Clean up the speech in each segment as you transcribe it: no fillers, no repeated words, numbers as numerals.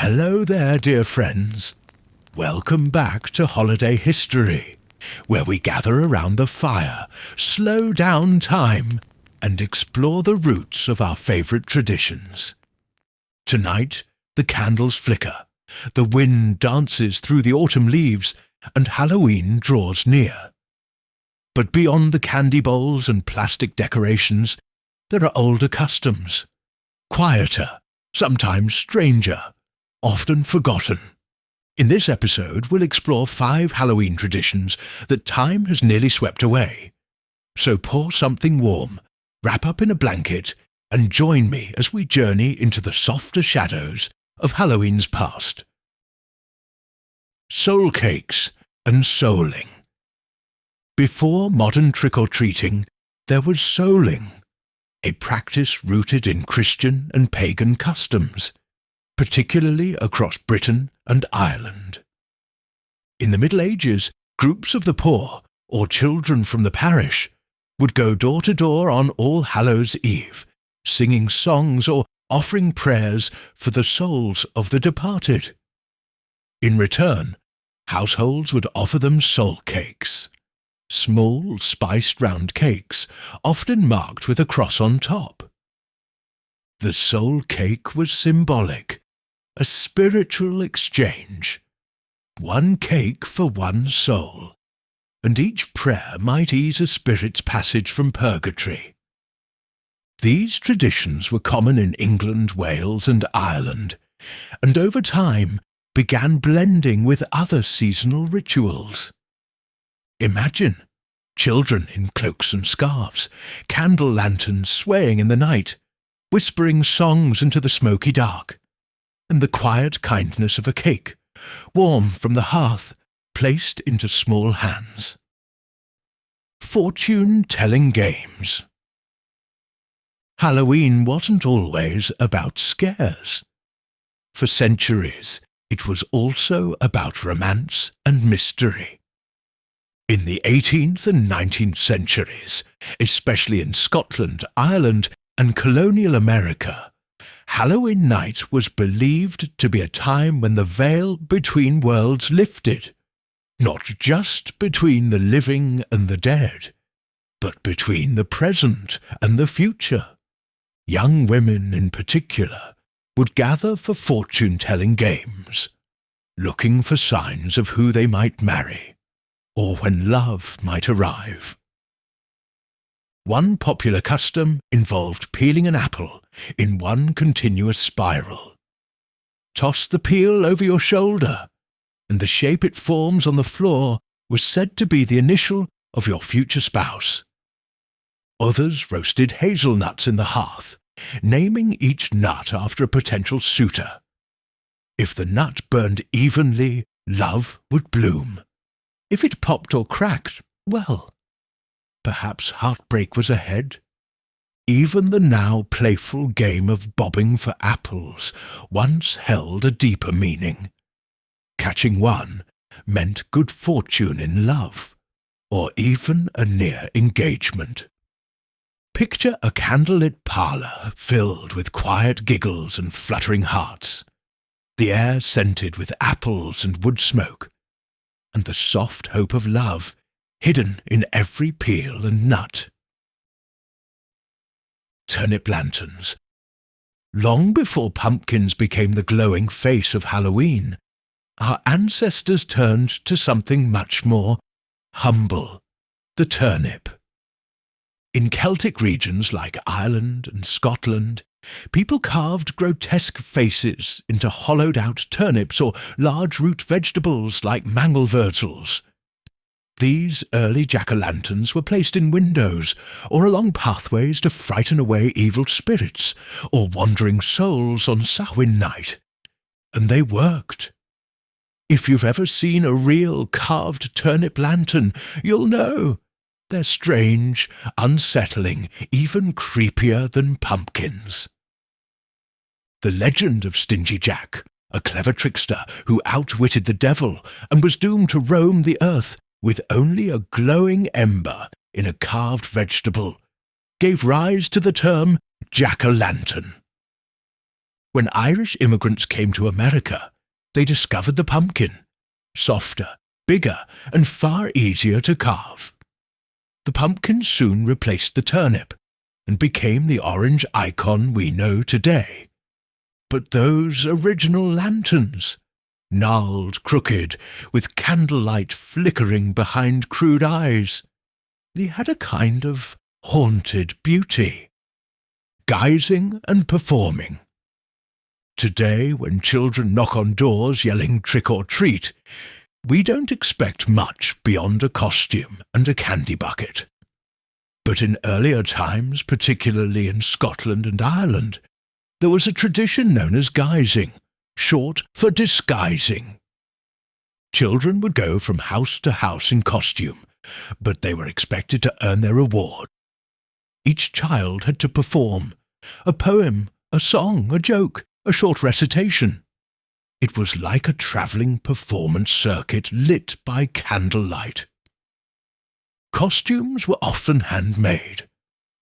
Hello there, dear friends. Welcome back to Holiday History, where we gather around the fire, slow down time, and explore the roots of our favourite traditions. Tonight, the candles flicker, the wind dances through the autumn leaves, and Halloween draws near. But beyond the candy bowls and plastic decorations, there are older customs, quieter, sometimes stranger, often forgotten. In this episode, we'll explore 5 Halloween traditions that time has nearly swept away. So pour something warm, wrap up in a blanket, and join me as we journey into the softer shadows of Halloween's past. Soulcakes and souling. Before modern trick-or-treating, there was souling, a practice rooted in Christian and pagan customs, particularly across Britain and Ireland. In the Middle Ages, groups of the poor, or children from the parish, would go door to door on All Hallows' Eve, singing songs or offering prayers for the souls of the departed. In return, households would offer them soul cakes, small, spiced round cakes, often marked with a cross on top. The soul cake was symbolic, a spiritual exchange. One cake for one soul, and each prayer might ease a spirit's passage from purgatory. These traditions were common in England, Wales, and Ireland, and over time began blending with other seasonal rituals. Imagine children in cloaks and scarves, candle lanterns swaying in the night, whispering songs into the smoky dark, and the quiet kindness of a cake, warm from the hearth, placed into small hands. Fortune-telling games. Halloween wasn't always about scares. For centuries, it was also about romance and mystery. In the 18th and 19th centuries, especially in Scotland, Ireland, and colonial America, Halloween night was believed to be a time when the veil between worlds lifted, not just between the living and the dead, but between the present and the future. Young women in particular would gather for fortune-telling games, looking for signs of who they might marry, or when love might arrive. One popular custom involved peeling an apple in one continuous spiral. Toss the peel over your shoulder, and the shape it forms on the floor was said to be the initial of your future spouse. Others roasted hazelnuts in the hearth, naming each nut after a potential suitor. If the nut burned evenly, love would bloom. If it popped or cracked, well, perhaps heartbreak was ahead. Even the now playful game of bobbing for apples once held a deeper meaning. Catching one meant good fortune in love, or even a near engagement. Picture a candlelit parlour filled with quiet giggles and fluttering hearts, the air scented with apples and wood smoke, and the soft hope of love hidden in every peel and nut. Turnip lanterns. Long before pumpkins became the glowing face of Halloween, our ancestors turned to something much more humble, the turnip. In Celtic regions like Ireland and Scotland, people carved grotesque faces into hollowed-out turnips or large root vegetables like mangel-wurzels. These early jack-o'-lanterns were placed in windows or along pathways to frighten away evil spirits or wandering souls on Samhain night. And they worked. If you've ever seen a real carved turnip lantern, you'll know. They're strange, unsettling, even creepier than pumpkins. The legend of Stingy Jack, a clever trickster who outwitted the devil and was doomed to roam the earth with only a glowing ember in a carved vegetable, gave rise to the term jack-o'-lantern. When Irish immigrants came to America, they discovered the pumpkin, softer, bigger, and far easier to carve. The pumpkin soon replaced the turnip and became the orange icon we know today. But those original lanterns, gnarled, crooked, with candlelight flickering behind crude eyes, they had a kind of haunted beauty. Guising and performing. Today, when children knock on doors yelling trick or treat, we don't expect much beyond a costume and a candy bucket. But in earlier times, particularly in Scotland and Ireland, there was a tradition known as guising, short for disguising. Children would go from house to house in costume, but they were expected to earn their reward. Each child had to perform a poem, a song, a joke, a short recitation. It was like a travelling performance circuit lit by candlelight. Costumes were often handmade,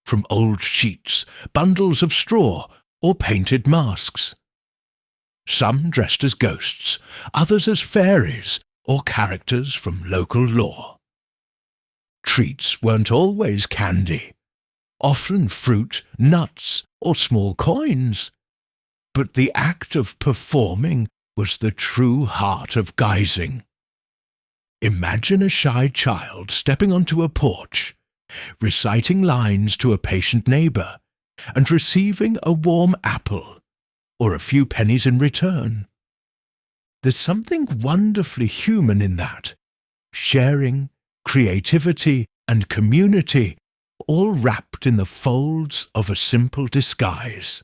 from old sheets, bundles of straw, or painted masks. Some dressed as ghosts, others as fairies or characters from local lore. Treats weren't always candy, often fruit, nuts, or small coins. But the act of performing was the true heart of guising. Imagine a shy child stepping onto a porch, reciting lines to a patient neighbour, and receiving a warm apple or a few pennies in return. There's something wonderfully human in that. Sharing, creativity, and community, all wrapped in the folds of a simple disguise.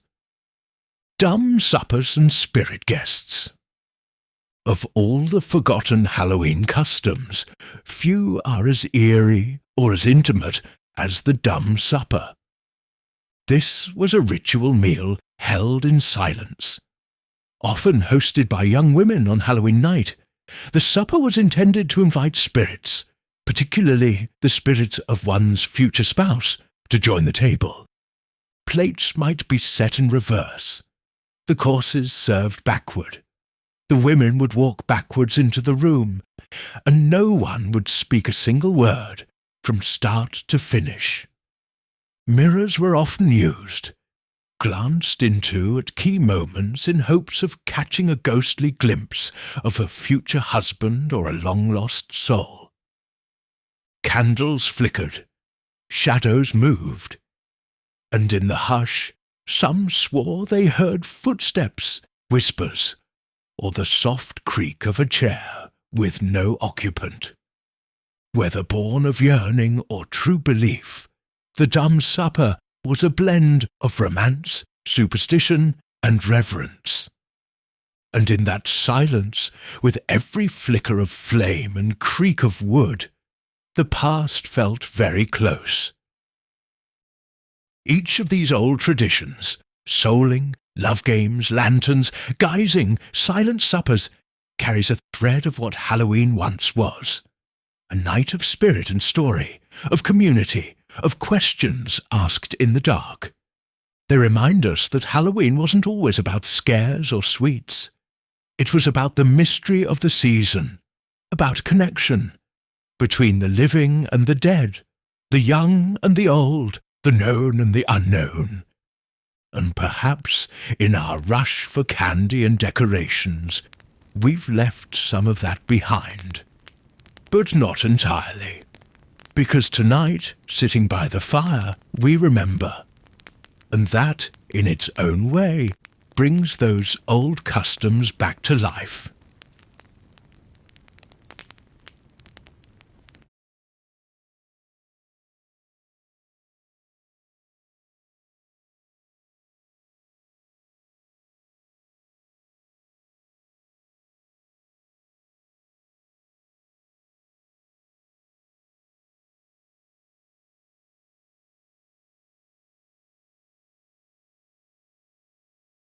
Dumb suppers and spirit guests. Of all the forgotten Halloween customs, few are as eerie or as intimate as the dumb supper. This was a ritual meal held in silence. Often hosted by young women on Halloween night, the supper was intended to invite spirits, particularly the spirit of one's future spouse, to join the table. Plates might be set in reverse, the courses served backward. The women would walk backwards into the room, and no one would speak a single word from start to finish. Mirrors were often used, glanced into at key moments in hopes of catching a ghostly glimpse of a future husband or a long-lost soul. Candles flickered, shadows moved, and in the hush some swore they heard footsteps, whispers, or the soft creak of a chair with no occupant. Whether born of yearning or true belief, the dumb supper was a blend of romance, superstition, and reverence. And in that silence, with every flicker of flame and creak of wood, the past felt very close. Each of these old traditions, souling, love games, lanterns, guising, silent suppers, carries a thread of what Halloween once was. A night of spirit and story, of community, of questions asked in the dark. They remind us that Halloween wasn't always about scares or sweets. It was about the mystery of the season, about connection between the living and the dead, the young and the old, the known and the unknown. And perhaps in our rush for candy and decorations, we've left some of that behind. But not entirely. Because tonight, sitting by the fire, we remember. And that, in its own way, brings those old customs back to life.